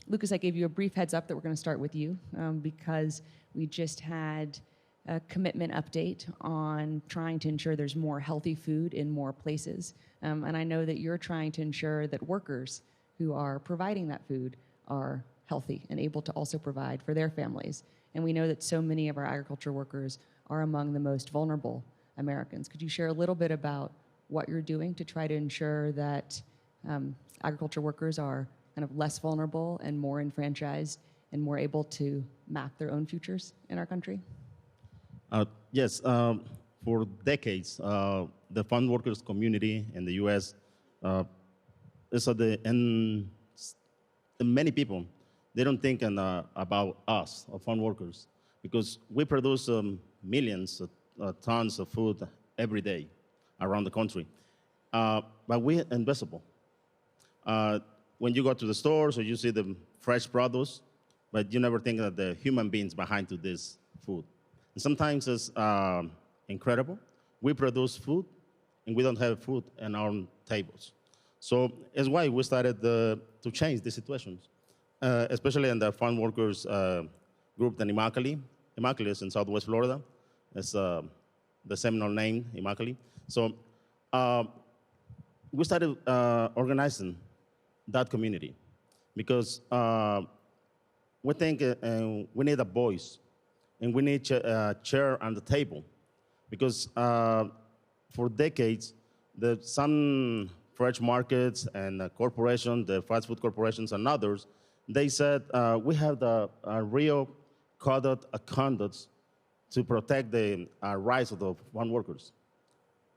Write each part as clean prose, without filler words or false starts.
Lucas, I gave you a brief heads up that we're going to start with you because we just had a commitment update on trying to ensure there's more healthy food in more places. And I know that you're trying to ensure that workers who are providing that food are healthy and able to also provide for their families. And we know that so many of our agriculture workers are among the most vulnerable Americans. Could you share a little bit about what you're doing to try to ensure that agriculture workers are kind of less vulnerable and more enfranchised and more able to map their own futures in our country? Yes, for decades, the farm workers community in the U.S. And many people, they don't think about us, farm workers, because we produce millions of tons of food every day around the country. But we're invisible. When you go to the stores or you see the fresh produce, but you never think of the human beings behind to this food. And sometimes it's incredible. We produce food, and we don't have food on our tables. So it's why we started to change the situations, especially in the farm workers group in Immokalee. Immokalee is in Southwest Florida. It's the Seminole name, Immokalee. So we started organizing that community because we think we need a voice and we need a chair on the table because for decades, some fresh markets and corporations, the fast food corporations and others, they said we have the real code of conduct to protect the rights of the farm workers,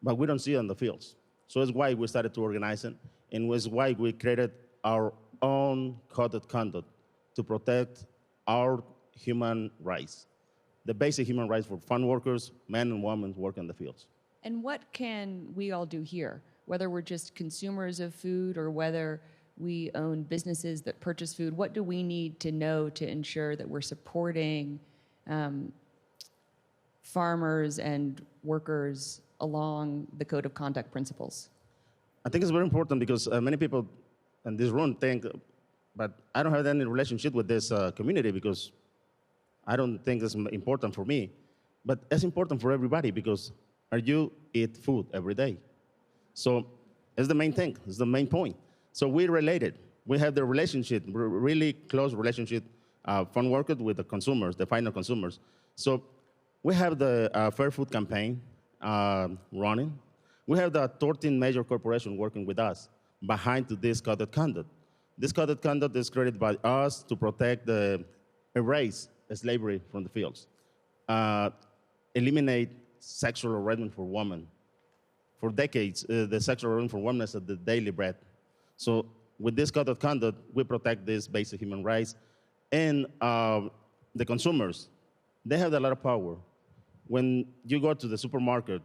but we don't see it in the fields. So it's why we started to organize it, and it's why we created our own code of conduct to protect our human rights, the basic human rights for farm workers, men and women who work in the fields. And what can we all do here, whether we're just consumers of food or whether we own businesses that purchase food? What do we need to know to ensure that we're supporting farmers and workers along the code of conduct principles? I think it's very important because many people in this room think, but I don't have any relationship with this community because I don't think it's important for me. But it's important for everybody because you eat food every day. So it's the main thing, it's the main point. So we're related. We have the relationship, really close relationship, farm workers with the consumers, the final consumers. So we have the Fair Food Campaign running. We have the 13 major corporations working with us behind this code of conduct. This code of conduct is created by us to protect erase slavery from the fields, eliminate sexual harassment for women. For decades, the sexual harassment for women is the daily bread. So with this code of conduct, we protect these basic human rights. And the consumers, they have a lot of power. When you go to the supermarket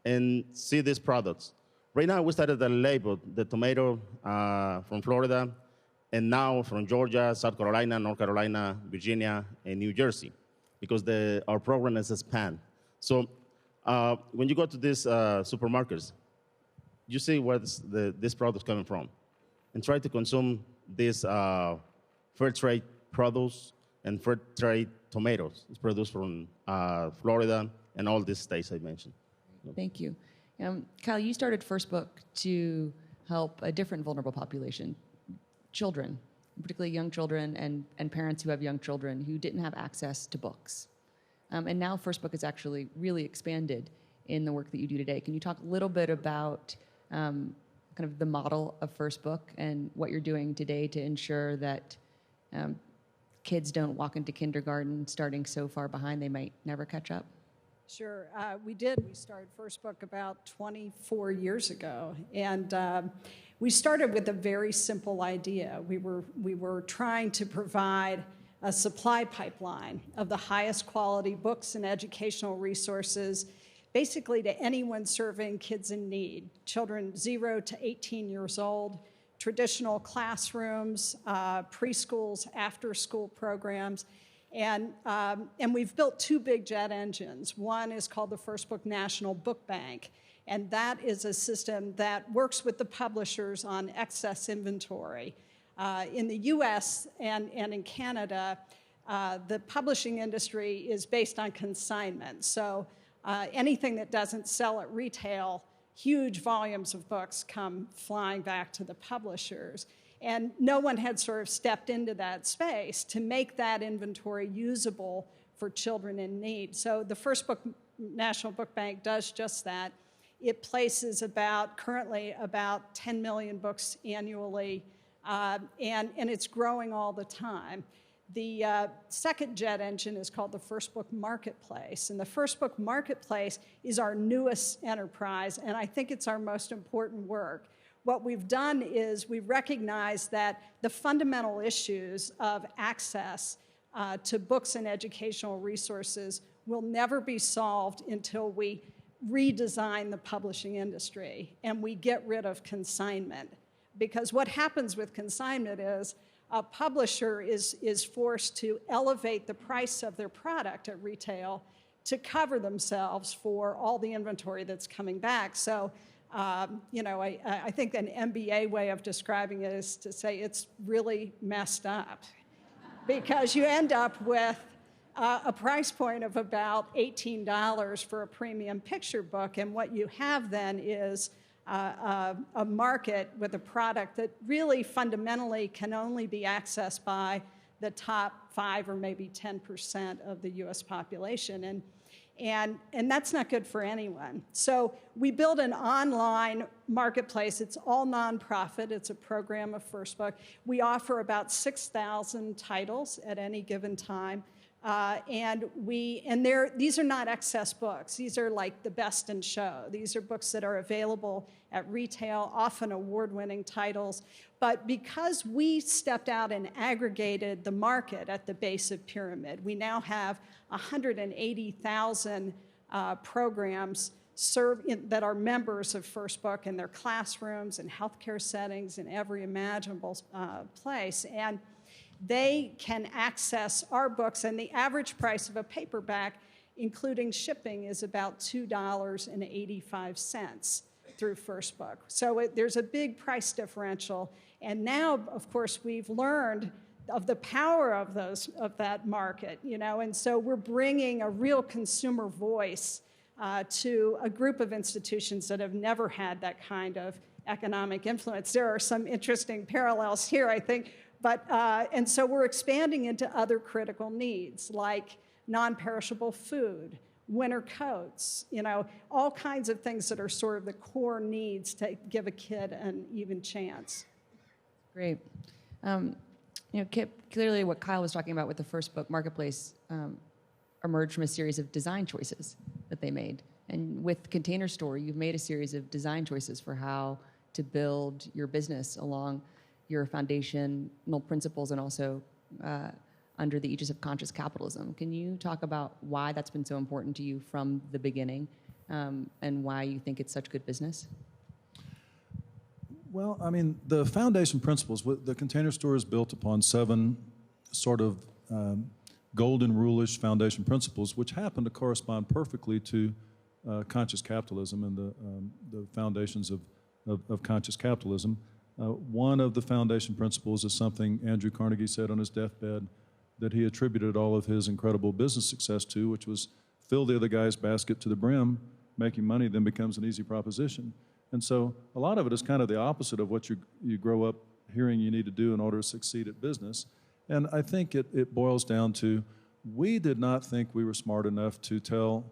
and see these products, right now we started to label the tomato from Florida, and now from Georgia, South Carolina, North Carolina, Virginia, and New Jersey, because our program is expanded. So when you go to these supermarkets, you see where this product is coming from, and try to consume these fair trade produce and fair trade tomatoes. It's produced from Florida and all these states I mentioned. Thank you. Kyle, you started First Book to help a different vulnerable population, children, particularly young children and parents who have young children who didn't have access to books. And now First Book is actually really expanded in the work that you do today. Can you talk a little bit about kind of the model of First Book and what you're doing today to ensure that kids don't walk into kindergarten starting so far behind they might never catch up? Sure, we did. We started First Book about 24 years ago, and we started with a very simple idea. We were trying to provide a supply pipeline of the highest quality books and educational resources, basically to anyone serving kids in need, children 0 to 18 years old, traditional classrooms, preschools, after-school programs. And we've built two big jet engines. One is called the First Book National Book Bank, and that is a system that works with the publishers on excess inventory. In the US and in Canada, the publishing industry is based on consignment. So anything that doesn't sell at retail, huge volumes of books come flying back to the publishers. And no one had sort of stepped into that space to make that inventory usable for children in need. So the First Book National Book Bank does just that. It places currently about 10 million books annually, and it's growing all the time. The second jet engine is called the First Book Marketplace, and the First Book Marketplace is our newest enterprise, and I think it's our most important work. What we've done is we've recognized that the fundamental issues of access to books and educational resources will never be solved until we redesign the publishing industry and we get rid of consignment. Because what happens with consignment is a publisher is forced to elevate the price of their product at retail to cover themselves for all the inventory that's coming back. So, I think an MBA way of describing it is to say it's really messed up, because you end up with a price point of about $18 for a premium picture book, and what you have then is a market with a product that really fundamentally can only be accessed by the top 5 or maybe 10% of the US population. And that's not good for anyone. So we built an online marketplace. It's all nonprofit. It's a program of First Book. We offer about 6,000 titles at any given time. These are not excess books. These are like the best in show. These are books that are available at retail, often award-winning titles. But because we stepped out and aggregated the market at the base of pyramid, we now have 180,000 programs that are members of First Book in their classrooms and healthcare settings in every imaginable place. And they can access our books, and the average price of a paperback, including shipping, is about $2.85 through First Book. So there's a big price differential. And now, of course, we've learned of the power of that market, and so we're bringing a real consumer voice to a group of institutions that have never had that kind of economic influence. There are some interesting parallels here, I think. And so we're expanding into other critical needs, like non-perishable food, winter coats, all kinds of things that are sort of the core needs to give a kid an even chance. Great. Kip, clearly what Kyle was talking about with the First Book Marketplace emerged from a series of design choices that they made. And with Container Store, you've made a series of design choices for how to build your business along your foundational principles and also under the aegis of conscious capitalism. Can you talk about why that's been so important to you from the beginning and why you think it's such good business? Well, I mean, the foundation principles, the Container Store is built upon 7 sort of golden rule-ish foundation principles, which happen to correspond perfectly to conscious capitalism and the foundations of conscious capitalism. One of the foundation principles is something Andrew Carnegie said on his deathbed that he attributed all of his incredible business success to, which was fill the other guy's basket to the brim, making money then becomes an easy proposition. And so a lot of it is kind of the opposite of what you grow up hearing you need to do in order to succeed at business. And I think it boils down to we did not think we were smart enough to tell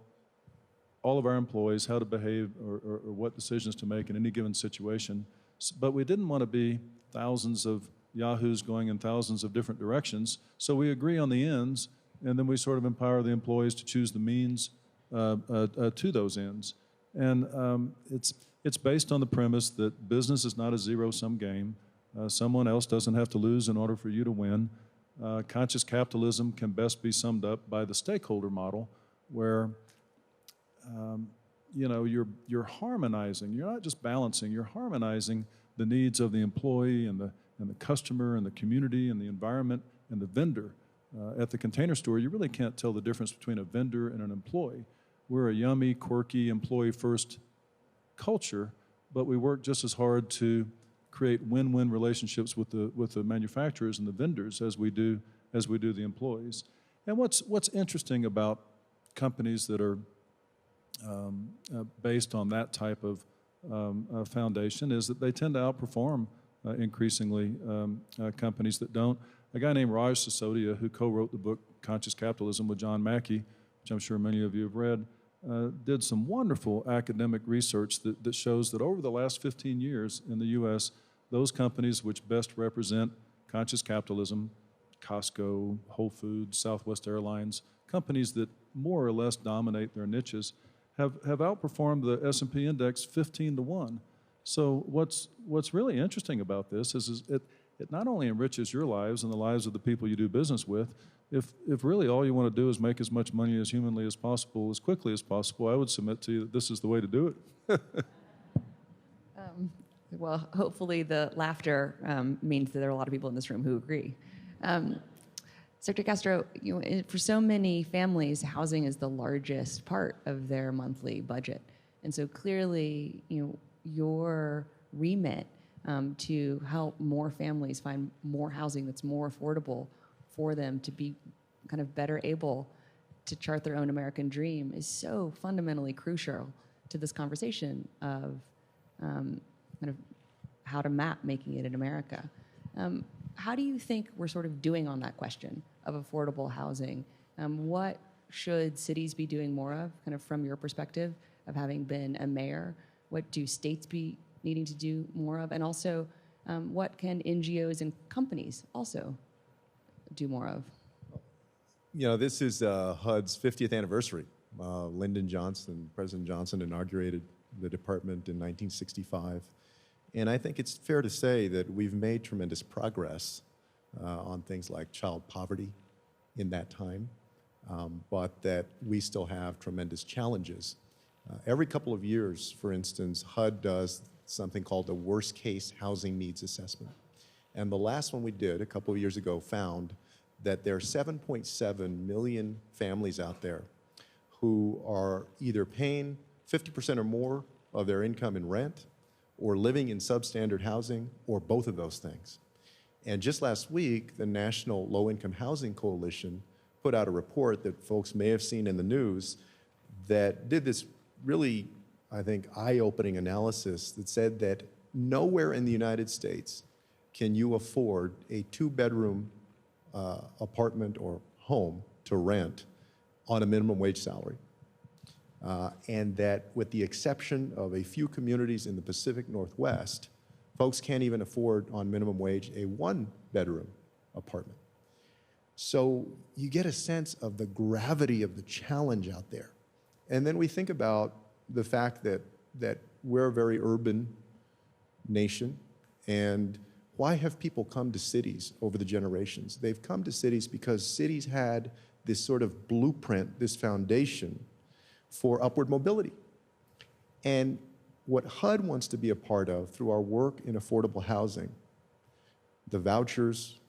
all of our employees how to behave or what decisions to make in any given situation. But we didn't want to be thousands of yahoos going in thousands of different directions. So we agree on the ends, and then we sort of empower the employees to choose the means to those ends. And it's based on the premise that business is not a zero-sum game. Someone else doesn't have to lose in order for you to win. Conscious capitalism can best be summed up by the stakeholder model, where you're harmonizing. You're not just balancing. You're harmonizing the needs of the employee and the customer and the community and the environment and the vendor. At the Container Store, you really can't tell the difference between a vendor and an employee. We're a yummy, quirky, employee-first culture, but we work just as hard to create win-win relationships with the manufacturers and the vendors as we do the employees. And what's interesting about companies that are based on that type of foundation is that they tend to outperform increasingly companies that don't. A guy named Raj Sisodia, who co-wrote the book Conscious Capitalism with John Mackey, which I'm sure many of you have read, did some wonderful academic research that shows that over the last 15 years in the U.S., those companies which best represent conscious capitalism, Costco, Whole Foods, Southwest Airlines, companies that more or less dominate their niches, have outperformed the S&P index 15-1. So what's really interesting about this is it not only enriches your lives and the lives of the people you do business with. If really all you want to do is make as much money as humanly as possible, as quickly as possible, I would submit to you that this is the way to do it. Well, hopefully the laughter means that there are a lot of people in this room who agree. Secretary Castro, for so many families, housing is the largest part of their monthly budget. And so clearly, your remit to help more families find more housing that's more affordable for them to be kind of better able to chart their own American dream is so fundamentally crucial to this conversation of kind of how to map making it in America. How do you think we're sort of doing on that question of affordable housing? What should cities be doing more of, kind of from your perspective of having been a mayor? What do states be needing to do more of? And also, what can NGOs and companies also do more of? This is HUD's 50th anniversary. Lyndon Johnson, President Johnson, inaugurated the department in 1965. And I think it's fair to say that we've made tremendous progress on things like child poverty in that time, but that we still have tremendous challenges. Every couple of years, for instance, HUD does something called a worst-case housing needs assessment. And the last one we did a couple of years ago found that there are 7.7 million families out there who are either paying 50% or more of their income in rent, or living in substandard housing, or both of those things. And just last week, the National Low-Income Housing Coalition put out a report that folks may have seen in the news that did this really, I think, eye-opening analysis that said that nowhere in the United States can you afford a two-bedroom apartment or home to rent on a minimum wage salary. And that with the exception of a few communities in the Pacific Northwest, folks can't even afford on minimum wage a one-bedroom apartment. So you get a sense of the gravity of the challenge out there. And then we think about the fact that we're a very urban nation, and why have people come to cities over the generations? They've come to cities because cities had this sort of blueprint, this foundation for upward mobility. And what HUD wants to be a part of through our work in affordable housing, the vouchers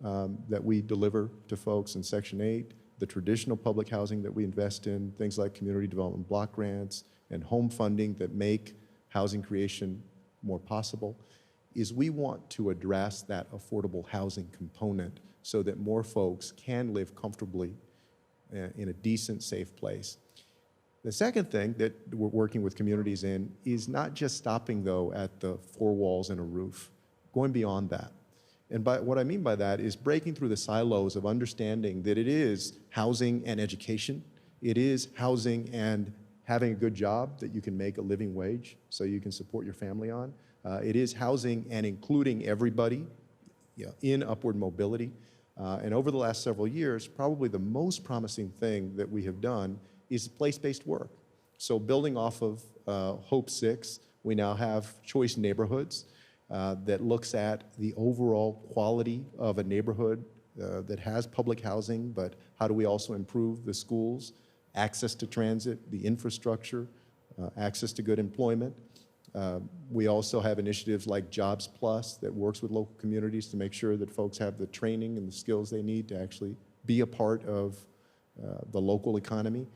that we deliver to folks in Section 8, the traditional public housing that we invest in, things like community development block grants and home funding that make housing creation more possible, is we want to address that affordable housing component so that more folks can live comfortably in a decent, safe place. The second thing that we're working with communities in is not just stopping, though, at the four walls and a roof, going beyond that. And what I mean by that is breaking through the silos of understanding that it is housing and education, it is housing and having a good job that you can make a living wage so you can support your family on. It is housing and including everybody in upward mobility. And over the last several years, probably the most promising thing that we have done is place-based work. So building off of Hope 6, we now have Choice Neighborhoods that looks at the overall quality of a neighborhood that has public housing, but how do we also improve the schools, access to transit, the infrastructure, access to good employment. We also have initiatives like Jobs Plus that works with local communities to make sure that folks have the training and the skills they need to actually be a part of the local economy.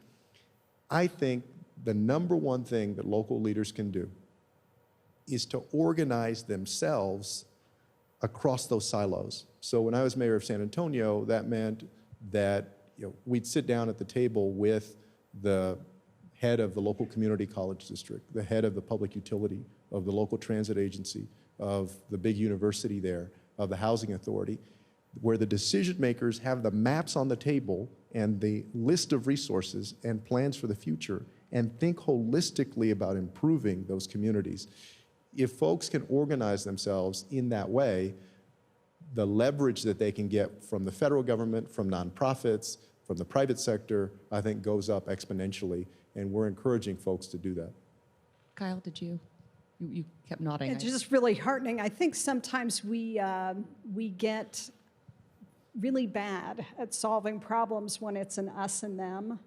I think the number one thing that local leaders can do is to organize themselves across those silos. So when I was mayor of San Antonio, that meant that we'd sit down at the table with the head of the local community college district, the head of the public utility, of the local transit agency, of the big university there, of the housing authority, where the decision makers have the maps on the table and the list of resources and plans for the future and think holistically about improving those communities. If folks can organize themselves in that way, the leverage that they can get from the federal government, from nonprofits, from the private sector, I think goes up exponentially, and we're encouraging folks to do that. Kyle, did you kept nodding. It's just really heartening. I think sometimes we get really bad at solving problems when it's an us and them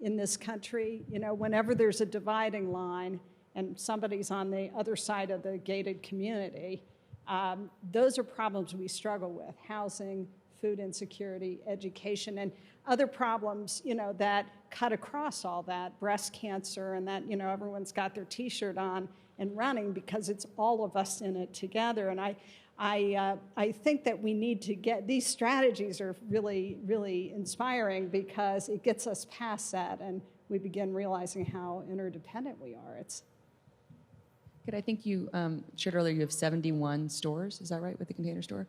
in this country. Whenever there's a dividing line and somebody's on the other side of the gated community, those are problems we struggle with: housing, food insecurity, education, and other problems, that cut across all that, breast cancer, and that, everyone's got their T-shirt on and running because it's all of us in it together. And I think that we need to get, these strategies are really, really inspiring because it gets us past that and we begin realizing how interdependent we are. Good. I think you shared earlier you have 71 stores. Is that right, with the Container Store?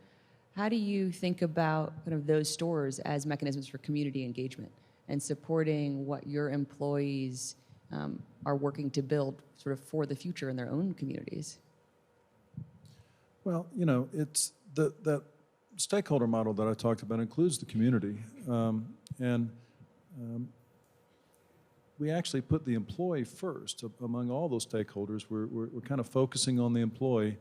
How do you think about kind of those stores as mechanisms for community engagement and supporting what your employees are working to build sort of for the future in their own communities? Well, it's that stakeholder model that I talked about includes the community. We actually put the employee first among all those stakeholders. We're kind of focusing on the employee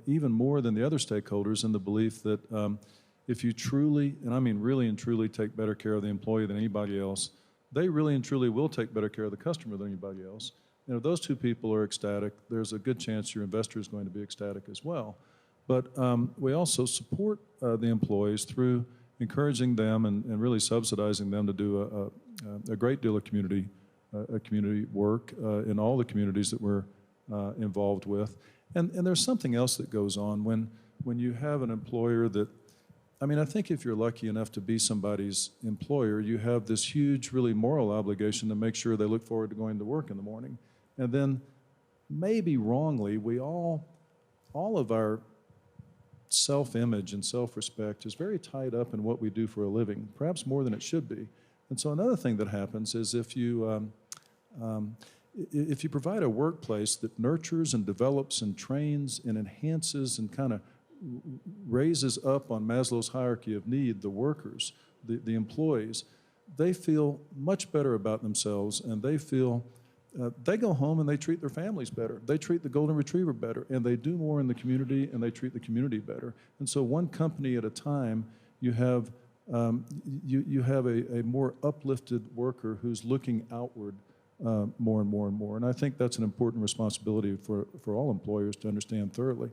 even more than the other stakeholders, in the belief that if you truly, and I mean really and truly, take better care of the employee than anybody else, they really and truly will take better care of the customer than anybody else. If those two people are ecstatic, there's a good chance your investor is going to be ecstatic as well. But we also support the employees through encouraging them and really subsidizing them to do a great deal of community work in all the communities that we're involved with. And there's something else that goes on when you have an employer that, I think if you're lucky enough to be somebody's employer, you have this huge, really moral obligation to make sure they look forward to going to work in the morning. And then, maybe wrongly, we all of our self-image and self-respect is very tied up in what we do for a living, perhaps more than it should be. And so another thing that happens is if you provide a workplace that nurtures and develops and trains and enhances and kind of raises up on Maslow's hierarchy of need the workers, the employees, they feel much better about themselves, and they feel they go home and they treat their families better. They treat the golden retriever better, and they do more in the community, and they treat the community better. And so one company at a time, you have a more uplifted worker who's looking outward more and more and more. And I think that's an important responsibility for all employers to understand thoroughly.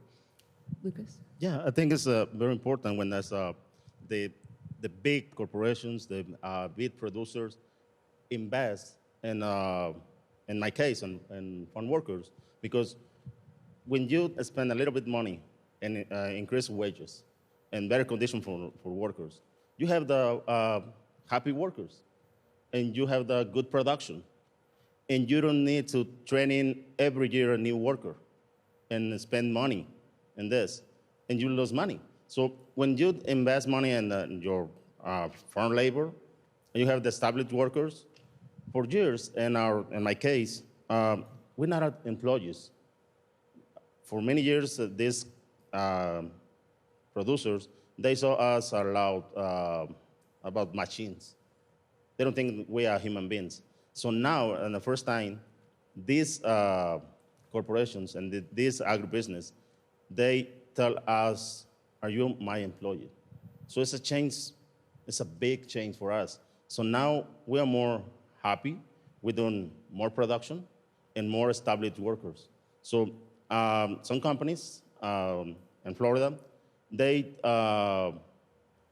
Lucas? Yeah, I think it's very important when there's the big corporations, the big producers invest in my case, on workers, because when you spend a little bit money and increase wages and better conditions for workers, you have the happy workers, and you have the good production, and you don't need to train in every year a new worker and spend money in this, and you lose money. So when you invest money in your farm labor, and you have the established workers, for years, in my case, we're not employees. For many years, these producers, they saw us loud about machines. They don't think we are human beings. So now, and the first time, these corporations and this agribusiness, they tell us, "Are you my employee?" So it's a change. It's a big change for us. So now we are more happy. We're doing more production and more established workers. So some companies in Florida, they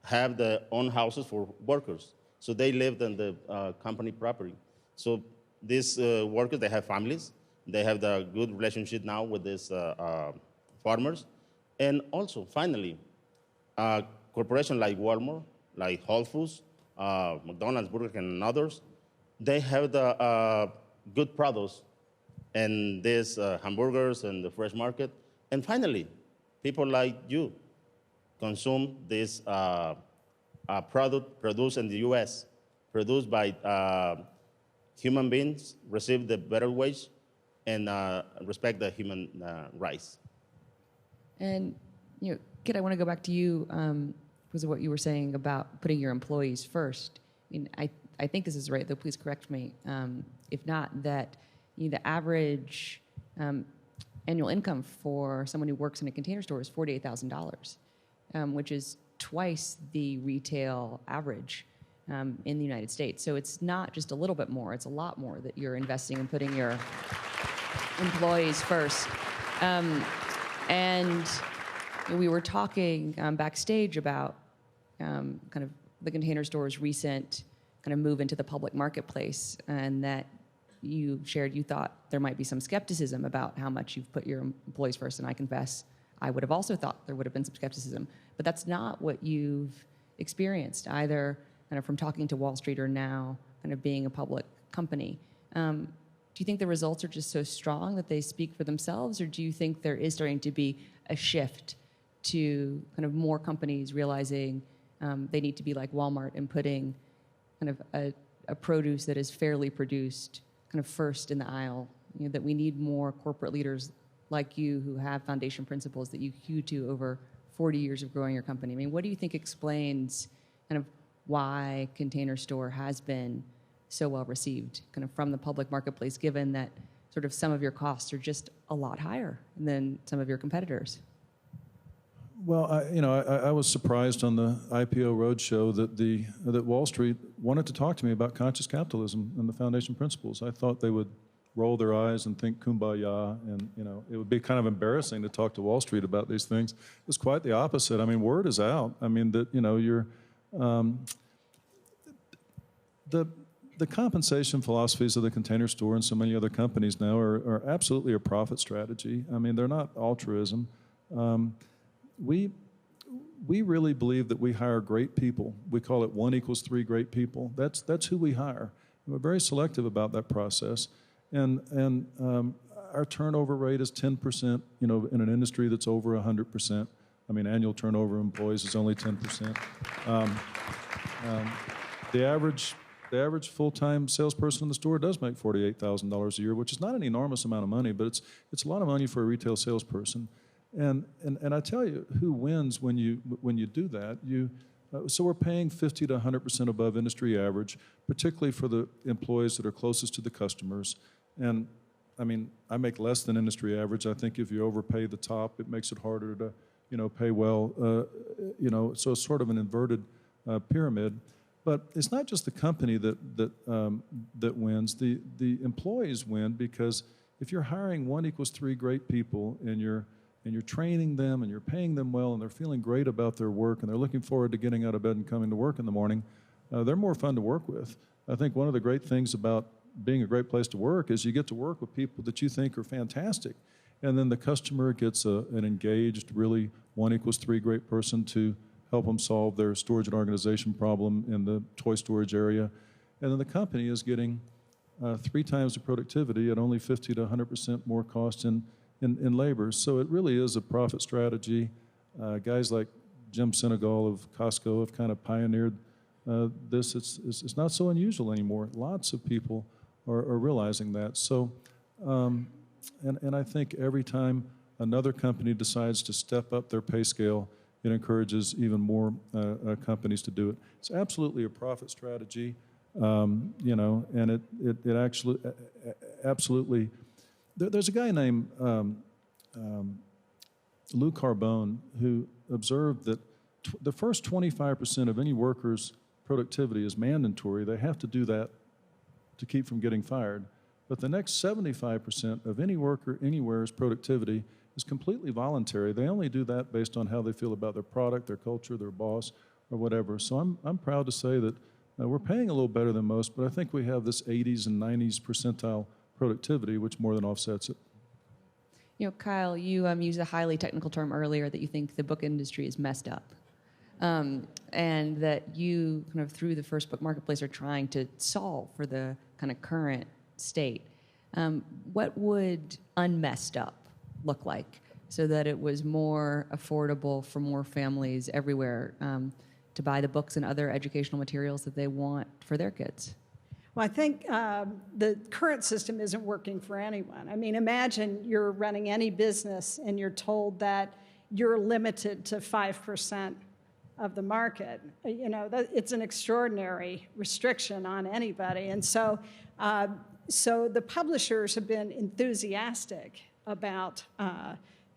have their own houses for workers. So they lived in the company property. So these workers, they have families. They have the good relationship now with these farmers. And also, finally, corporations like Walmart, like Whole Foods, McDonald's, Burger King, and others, they have the good products and these hamburgers and the fresh market. And finally, people like you consume this product produced in the U.S., produced by human beings, receive the better wage, and respect the human rights. And, Kit, I want to go back to you because of what you were saying about putting your employees first. I mean, I think this is right, though please correct me. If not, that the average annual income for someone who works in a container store is $48,000, which is twice the retail average in the United States. So it's not just a little bit more, it's a lot more that you're investing in putting your employees first. And we were talking backstage about kind of the Container Store's recent kind of move into the public marketplace, and that you shared you thought there might be some skepticism about how much you've put your employees first, and I confess I would have also thought there would have been some skepticism, but that's not what you've experienced, either kind of from talking to Wall Street or now kind of being a public company. Do you think the results are just so strong that they speak for themselves, or do you think there is starting to be a shift to kind of more companies realizing they need to be like Walmart and putting kind of a produce that is fairly produced kind of first in the aisle, that we need more corporate leaders like you who have foundation principles that you hew to over 40 years of growing your company? I mean, what do you think explains kind of why Container Store has been so well received kind of from the public marketplace, given that sort of some of your costs are just a lot higher than some of your competitors? Well, I was surprised on the IPO roadshow that Wall Street wanted to talk to me about conscious capitalism and the foundation principles. I thought they would roll their eyes and think kumbaya, and it would be kind of embarrassing to talk to Wall Street about these things. It's quite the opposite. I mean, word is out. I mean that you're the compensation philosophies of the Container Store and so many other companies now are absolutely a profit strategy. I mean, they're not altruism. We really believe that we hire great people. We call it 1 = 3 great people. That's who we hire. And we're very selective about that process. And our turnover rate is 10%, in an industry that's over 100%. I mean, annual turnover of employees is only 10%. The average full-time salesperson in the store does make $48,000 a year, which is not an enormous amount of money, but it's a lot of money for a retail salesperson. And I tell you, who wins when you do that? So we're paying 50 to 100% above industry average, particularly for the employees that are closest to the customers. And I mean, I make less than industry average. I think if you overpay the top, it makes it harder to, pay well. So it's sort of an inverted pyramid. But it's not just the company that wins. The employees win, because if you're hiring 1 = 3 great people and you're training them and you're paying them well and they're feeling great about their work and they're looking forward to getting out of bed and coming to work in the morning, they're more fun to work with. I think one of the great things about being a great place to work is you get to work with people that you think are fantastic. And then the customer gets an engaged, really 1 = 3 great person to help them solve their storage and organization problem in the toy storage area. And then the company is getting 3 times the productivity at only 50 to 100% more cost in labor. So it really is a profit strategy. Guys like Jim Senegal of Costco have kind of pioneered this. It's not so unusual anymore. Lots of people are realizing that. So, and I think every time another company decides to step up their pay scale, it encourages even more companies to do it. It's absolutely a profit strategy, and it actually absolutely. There's a guy named Lou Carbone who observed that the first 25% of any worker's productivity is mandatory. They have to do that to keep from getting fired. But the next 75% of any worker anywhere's productivity is completely voluntary. They only do that based on how they feel about their product, their culture, their boss, or whatever. So I'm proud to say that we're paying a little better than most, but I think we have this 80s and 90s percentile productivity, which more than offsets it. You know, Kyle, you used a highly technical term earlier that you think the book industry is messed up. And that you, kind of through the first book marketplace, are trying to solve for the kind of current state. What would unmessed up look like so that it was more affordable for more families everywhere to buy the books and other educational materials that they want for their kids? Well, I think the current system isn't working for anyone. I mean, imagine you're running any business and you're told that you're limited to 5% of the market. You know, it's an extraordinary restriction on anybody. And so, so the publishers have been enthusiastic about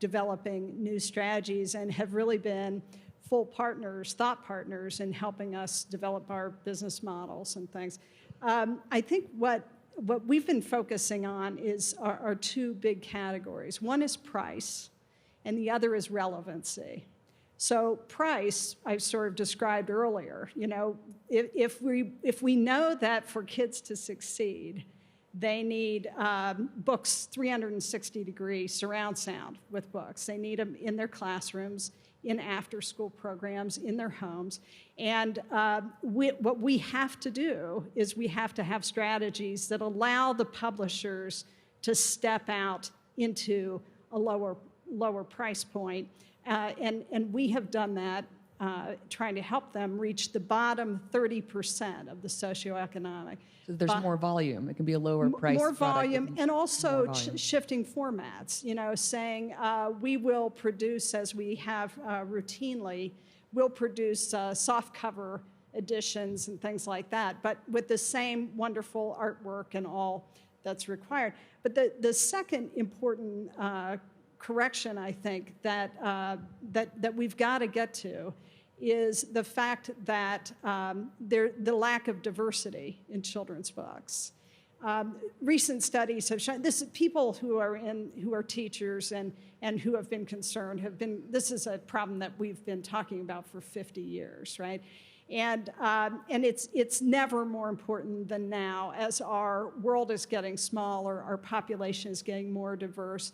developing new strategies and have really been full partners, thought partners in helping us develop our business models and things. I think what we've been focusing on is our two big categories. One is price, and the other is relevancy. So price, I've sort of described earlier. You know, if we know that for kids to succeed, they need books 360-degree surround sound with books. They need them in their classrooms, in after-school programs, in their homes. And what we have to do is we have to have strategies that allow the publishers to step out into a lower price point. And we have done that, trying to help them reach the bottom 30% of the socioeconomic. So there's more volume. It can be a lower price. More volume, and also shifting formats. You know, saying we will produce, as we have routinely, we'll produce softcover editions and things like that, but with the same wonderful artwork and all that's required. But the second important correction, I think, that we've got to get to is the fact that the lack of diversity in children's books. Recent studies have shown this. People who are teachers and who have been concerned this is a problem that we've been talking about for 50 years, right? And it's never more important than now as our world is getting smaller, our population is getting more diverse.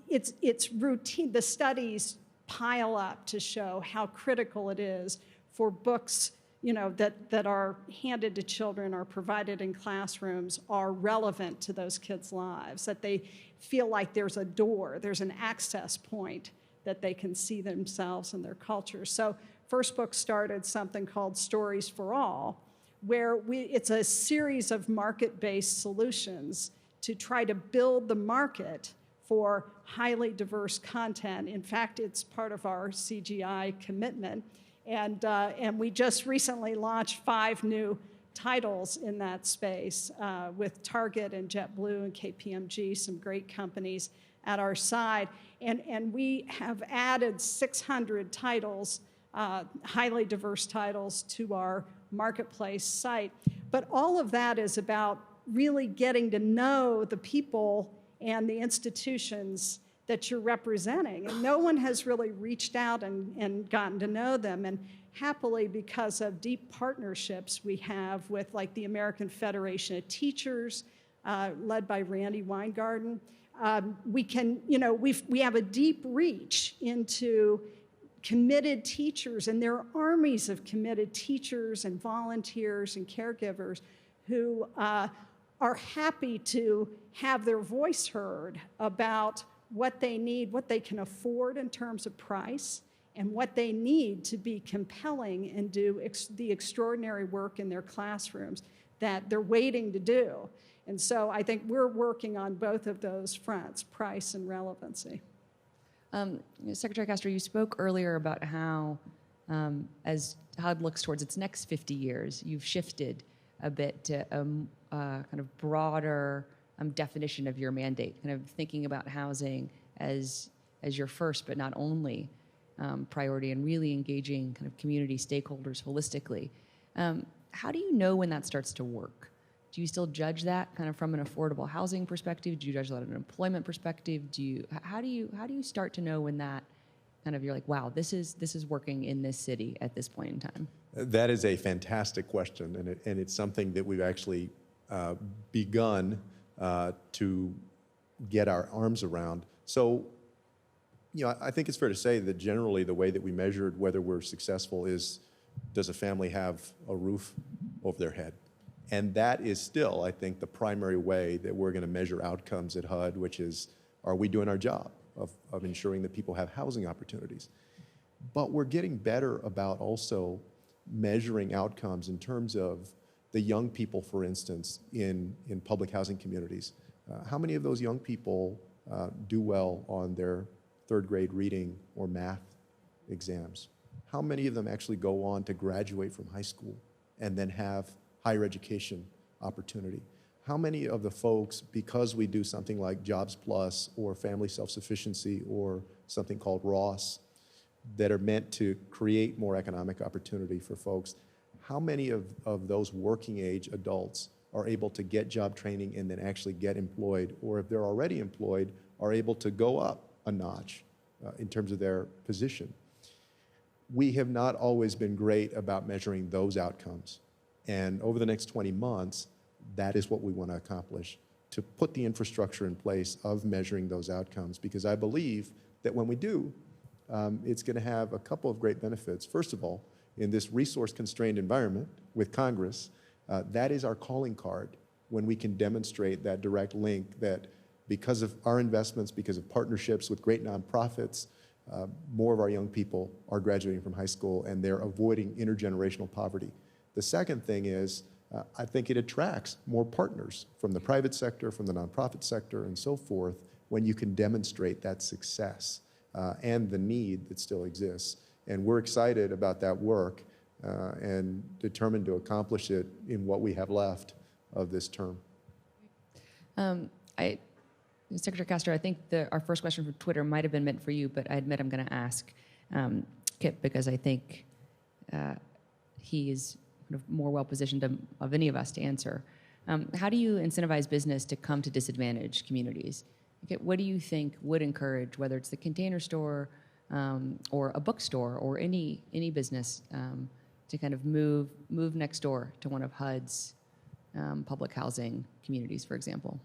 It's routine. The studies pile up to show how critical it is for books, you know, that are handed to children or provided in classrooms are relevant to those kids' lives, that they feel like there's a door, there's an access point that they can see themselves and their culture. So First Book started something called Stories for All, where it's a series of market-based solutions to try to build the market for highly diverse content. In fact, it's part of our CGI commitment. And we just recently launched 5 new titles in that space with Target and JetBlue and KPMG, some great companies at our side. And we have added 600 titles, highly diverse titles, to our marketplace site. But all of that is about really getting to know the people and the institutions that you're representing. And no one has really reached out and gotten to know them. And happily, because of deep partnerships we have with, like, the American Federation of Teachers, led by Randy Weingarten, we can, you know, we have a deep reach into committed teachers, and there are armies of committed teachers and volunteers and caregivers who are happy to have their voice heard about what they need, what they can afford in terms of price, and what they need to be compelling and do the extraordinary work in their classrooms that they're waiting to do. And so I think we're working on both of those fronts, price and relevancy. Secretary Castro, you spoke earlier about how, as HUD looks towards its next 50 years, you've shifted a bit to a kind of broader definition of your mandate, kind of thinking about housing as your first but not only priority, and really engaging kind of community stakeholders holistically. How do you know when that starts to work? Do you still judge that kind of from an affordable housing perspective? Do you judge that from an employment perspective? How do you start to know when that kind of, you're like, wow, this is working in this city at this point in time? That is a fantastic question, and it's something that we've actually begun to get our arms around. So, you know, I think it's fair to say that generally the way that we measured whether we're successful is, does a family have a roof over their head? And that is still, I think, the primary way that we're going to measure outcomes at HUD, which is, are we doing our job of ensuring that people have housing opportunities? But we're getting better about also measuring outcomes in terms of the young people, for instance, in public housing communities. How many of those young people do well on their third grade reading or math exams? How many of them actually go on to graduate from high school and then have higher education opportunity? How many of the folks, because we do something like Jobs Plus or Family Self-Sufficiency or something called Ross, that are meant to create more economic opportunity for folks, how many of those working age adults are able to get job training and then actually get employed, or if they're already employed, are able to go up a notch in terms of their position? We have not always been great about measuring those outcomes. And over the next 20 months, that is what we want to accomplish, to put the infrastructure in place of measuring those outcomes, because I believe that when we do, it's going to have a couple of great benefits. First of all, in this resource-constrained environment with Congress, that is our calling card when we can demonstrate that direct link that because of our investments, because of partnerships with great nonprofits, more of our young people are graduating from high school and they're avoiding intergenerational poverty. The second thing is, I think it attracts more partners from the private sector, from the nonprofit sector, and so forth, when you can demonstrate that success and the need that still exists. And we're excited about that work and determined to accomplish it in what we have left of this term. Secretary Castro, I think our first question from Twitter might have been meant for you, but I admit I'm going to ask Kip, because I think he is kind of more well-positioned of any of us to answer. How do you incentivize business to come to disadvantaged communities? Okay, what do you think would encourage, whether it's the Container Store or a bookstore or any business, to kind of move next door to one of HUD's public housing communities, for example?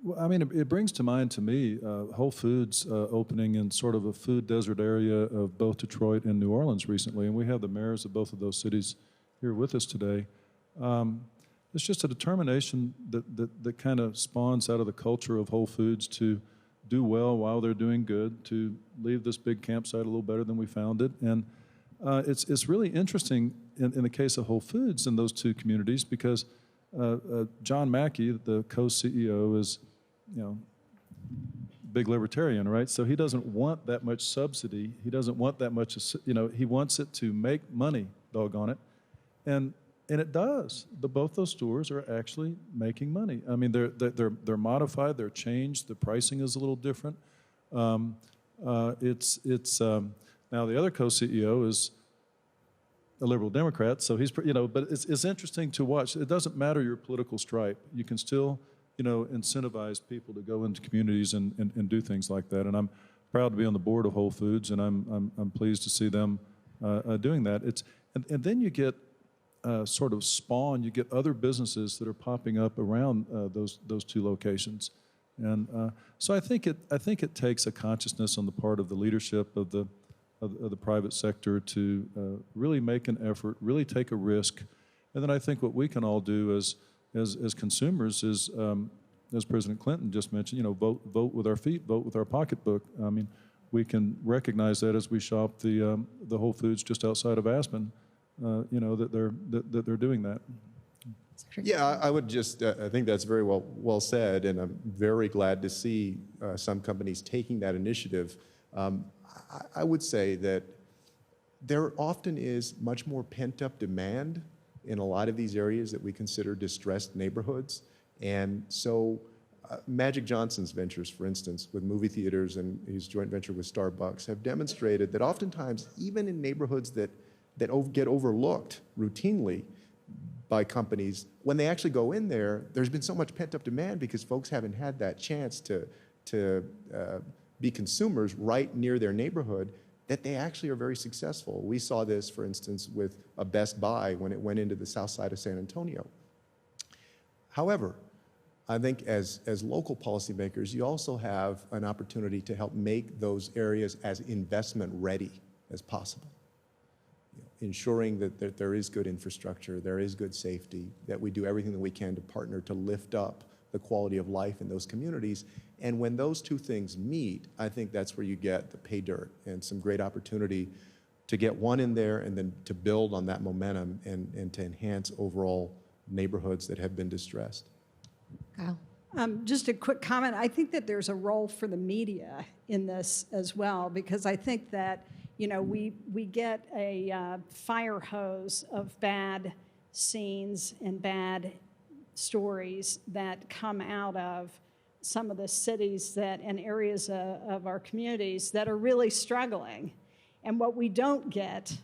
Well, I mean, it brings to mind to me Whole Foods opening in sort of a food desert area of both Detroit and New Orleans recently, and we have the mayors of both of those cities here with us today. It's just a determination that kind of spawns out of the culture of Whole Foods to do well while they're doing good, to leave this big campsite a little better than we found it. And it's really interesting in the case of Whole Foods in those two communities, because John Mackey, the co-CEO, is, you know, big libertarian, right? So he doesn't want that much subsidy. He doesn't want that much, you know, he wants it to make money, doggone it. And it does. Both those stores are actually making money. I mean, they're modified, they're changed, the pricing is a little different. Now the other co-CEO is a liberal Democrat, so he's, you know, but it's interesting to watch. It doesn't matter your political stripe. You can still, you know, incentivize people to go into communities and do things like that. And I'm proud to be on the board of Whole Foods, and I'm pleased to see them doing that. And then you get sort of spawn. You get other businesses that are popping up around those two locations, and so I think it takes a consciousness on the part of the leadership of the private sector to really make an effort, really take a risk, and then I think what we can all do as consumers is, as President Clinton just mentioned, you know, vote with our feet, vote with our pocketbook. I mean, we can recognize that as we shop the Whole Foods just outside of Aspen. You know, that they're doing that. Yeah, I would just, I think that's very well said, and I'm very glad to see some companies taking that initiative. I would say that there often is much more pent-up demand in a lot of these areas that we consider distressed neighborhoods. And so Magic Johnson's ventures, for instance, with movie theaters and his joint venture with Starbucks, have demonstrated that oftentimes, even in neighborhoods that get overlooked routinely by companies, when they actually go in there, there's been so much pent-up demand because folks haven't had that chance to be consumers right near their neighborhood, that they actually are very successful. We saw this, for instance, with a Best Buy when it went into the south side of San Antonio. However, I think as local policymakers, you also have an opportunity to help make those areas as investment ready as possible. Ensuring that there is good infrastructure, there is good safety, that we do everything that we can to partner to lift up the quality of life in those communities. And when those two things meet, I think that's where you get the pay dirt and some great opportunity to get one in there and then to build on that momentum and to enhance overall neighborhoods that have been distressed. Kyle? Just a quick comment. I think that there's a role for the media in this as well, because I think that, you know, we get a fire hose of bad scenes and bad stories that come out of some of the cities that and areas of our communities that are really struggling. And what we don't get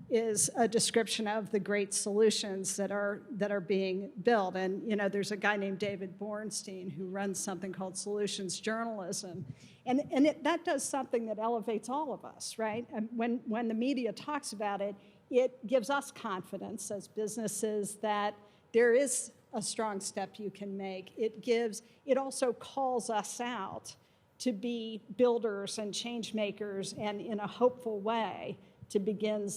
is a description of the great solutions that are being built. And you know, there's a guy named David Bornstein who runs something called Solutions Journalism, and that does something that elevates all of us, right? And when the media talks about it, it gives us confidence as businesses that there is a strong step you can make. It also calls us out to be builders and change makers, and in a hopeful way to begin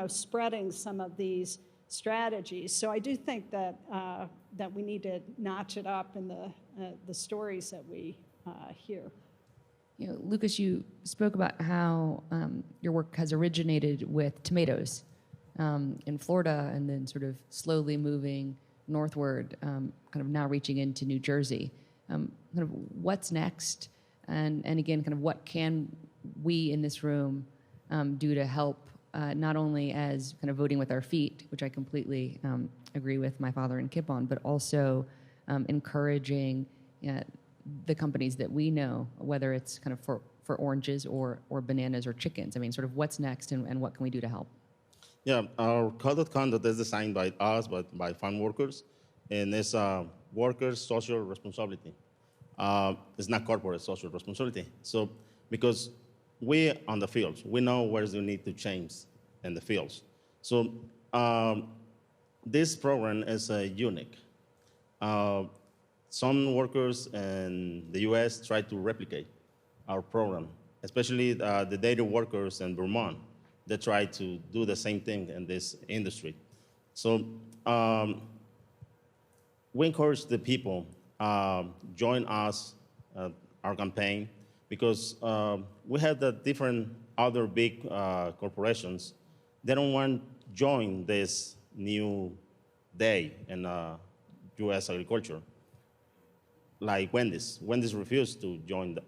spreading some of these strategies. So I do think that that we need to notch it up in the stories that we hear. You know, Lucas, you spoke about how your work has originated with tomatoes in Florida and then sort of slowly moving northward, kind of now reaching into New Jersey. Kind of what's next? And again, kind of what can we in this room do to help not only as kind of voting with our feet, which I completely agree with my father and Kip on, but also encouraging the companies that we know, whether it's kind of for oranges or bananas or chickens. I mean, sort of what's next and what can we do to help? Yeah, our code of conduct is designed by us, but by farm workers, and it's workers' social responsibility. It's not corporate social responsibility. So, because we on the fields, we know where we need to change in the fields. So, this program is unique. Some workers in the U.S. try to replicate our program, especially the data workers in Vermont. They try to do the same thing in this industry. So we encourage the people join us, our campaign, because we have the different other big corporations. They don't want to join this new day in U.S. agriculture, like Wendy's. Wendy's refused to join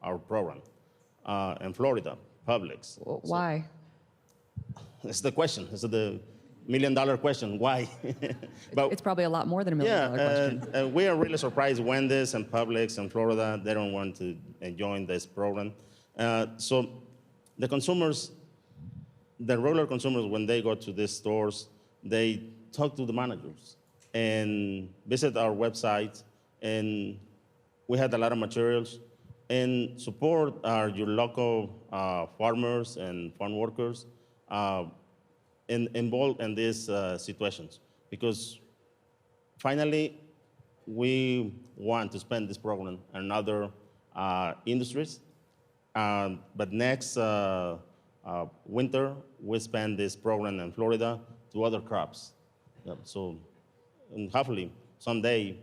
our program. In Florida, Publix. Why? It's the question. It's the million-dollar question. Why? But it's probably a lot more than $1 million question. We are really surprised Wendy's and Publix in Florida, they don't want to join this program. So the consumers, the regular consumers, when they go to these stores, they talk to the managers and visit our website, and we had a lot of materials, and support your local farmers and farm workers involved in these situations. Because finally, we want to spend this program on other industries, but next winter, we spend this program in Florida to other crops. Yeah, so, and hopefully, someday,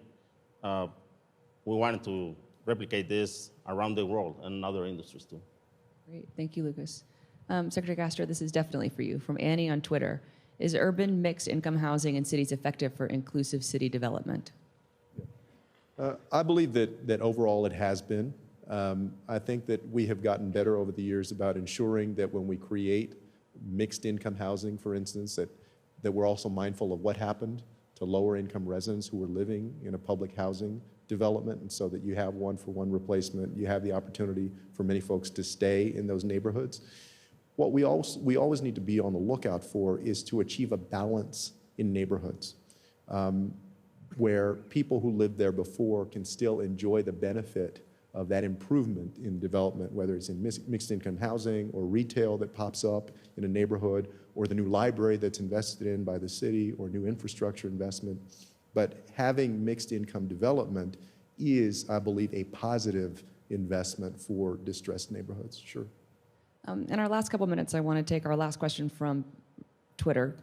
we want to replicate this around the world and other industries too. Great, thank you, Lucas. Secretary Castro, this is definitely for you. From Annie on Twitter, is urban mixed income housing in cities effective for inclusive city development? I believe that overall it has been. I think that we have gotten better over the years about ensuring that when we create mixed income housing, for instance, that we're also mindful of what happened to lower income residents who were living in a public housing development, and so that you have one-for-one replacement, you have the opportunity for many folks to stay in those neighborhoods. What we always need to be on the lookout for is to achieve a balance in neighborhoods where people who lived there before can still enjoy the benefit of that improvement in development, whether it's in mixed income housing or retail that pops up in a neighborhood, or the new library that's invested in by the city, or new infrastructure investment. But having mixed income development is, I believe, a positive investment for distressed neighborhoods, sure. In our last couple minutes, I want to take our last question from Twitter,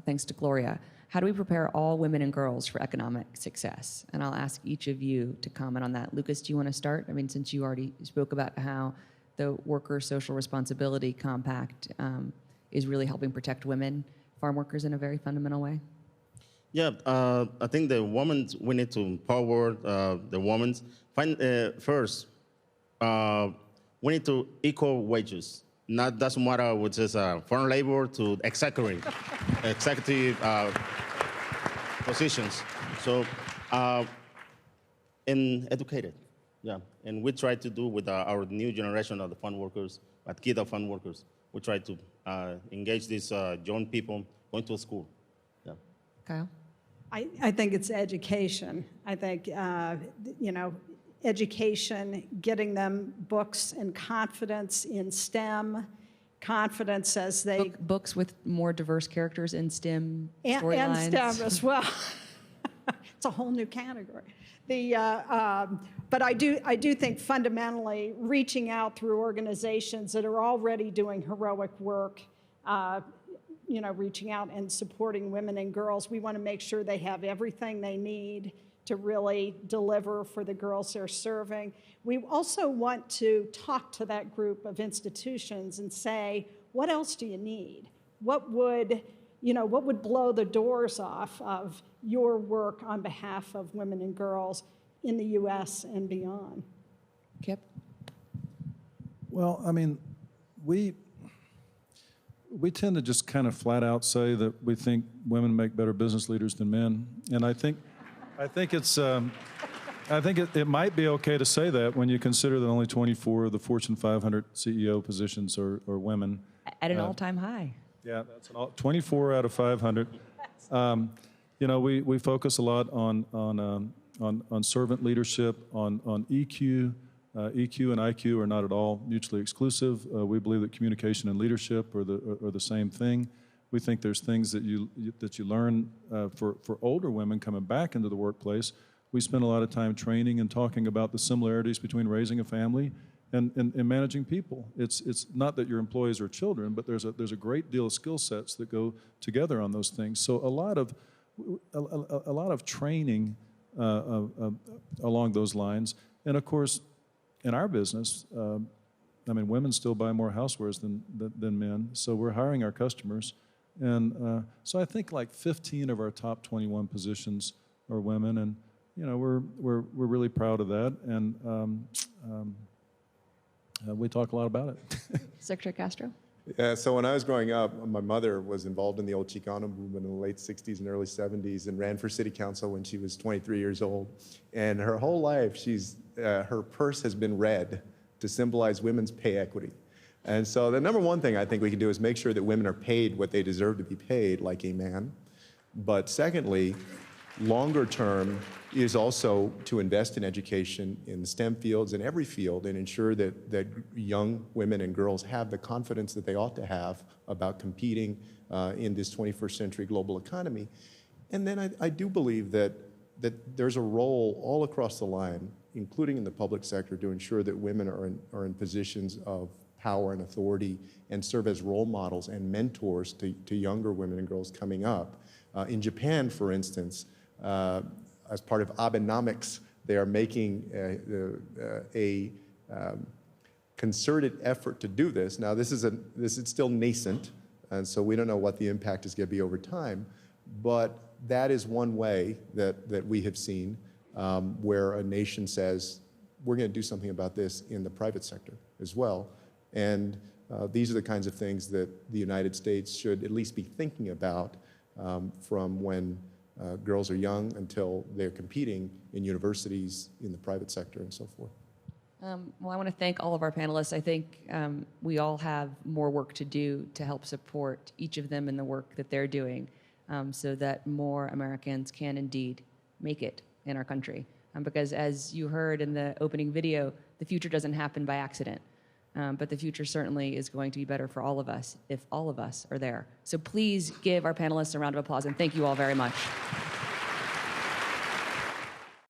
thanks to Gloria. How do we prepare all women and girls for economic success? And I'll ask each of you to comment on that. Lucas, do you want to start? I mean, since you already spoke about how the Worker Social Responsibility Compact is really helping protect women, farm workers in a very fundamental way. Yeah, I think we need to empower the women. First, we need to equal wages. Doesn't matter which is foreign labor to executive positions. So, and educated, yeah. And we try to do with our new generation of the farm workers, but kid of farm workers. We try to engage these young people going to school. Yeah. Kyle? I think it's education. I think, education, getting them books and confidence in STEM, confidence as they... Books with more diverse characters in STEM storylines. And STEM as well. It's a whole new category. But I do think fundamentally reaching out through organizations that are already doing heroic work, reaching out and supporting women and girls. We want to make sure they have everything they need to really deliver for the girls they're serving. We also want to talk to that group of institutions and say, what else do you need? What would blow the doors off of your work on behalf of women and girls in the U.S. and beyond? Kip? Well, I mean, we tend to just kind of flat out say that we think women make better business leaders than men, and I think it might be okay to say that when you consider that only 24 of the Fortune 500 CEO positions are women. At an all-time high. Yeah, that's 24 out of 500. We focus a lot on servant leadership, on EQ. EQ and IQ are not at all mutually exclusive. We believe that communication and leadership are the same thing. We think there's things that you learn for older women coming back into the workplace. We spend a lot of time training and talking about the similarities between raising a family and managing people. It's not that your employees are children, but there's a great deal of skill sets that go together on those things. So a lot of training along those lines, and of course, in our business, women still buy more housewares than men. So we're hiring our customers, and so I think like 15 of our top 21 positions are women, and we're really proud of that, and we talk a lot about it. Secretary Castro? Yeah, so when I was growing up, my mother was involved in the old Chicano movement in the late 60s and early 70s and ran for city council when she was 23 years old. And her whole life, her purse has been red to symbolize women's pay equity. And so the number one thing I think we can do is make sure that women are paid what they deserve to be paid, like a man. But secondly, longer term is also to invest in education in the STEM fields, in every field, and ensure that young women and girls have the confidence that they ought to have about competing in this 21st century global economy. And then I do believe that there's a role all across the line, including in the public sector, to ensure that women are in positions of power and authority and serve as role models and mentors to younger women and girls coming up. In Japan, for instance, as part of Abenomics, they are making a concerted effort to do this. Now, this is still nascent, and so we don't know what the impact is going to be over time, but that is one way that we have seen where a nation says, we're going to do something about this in the private sector as well. And these are the kinds of things that the United States should at least be thinking about from when girls are young until they're competing in universities, in the private sector, and so forth. Well, I want to thank all of our panelists. I think we all have more work to do to help support each of them in the work that they're doing so that more Americans can indeed make it in our country. Because as you heard in the opening video, the future doesn't happen by accident. But the future certainly is going to be better for all of us if all of us are there. So please give our panelists a round of applause, and thank you all very much.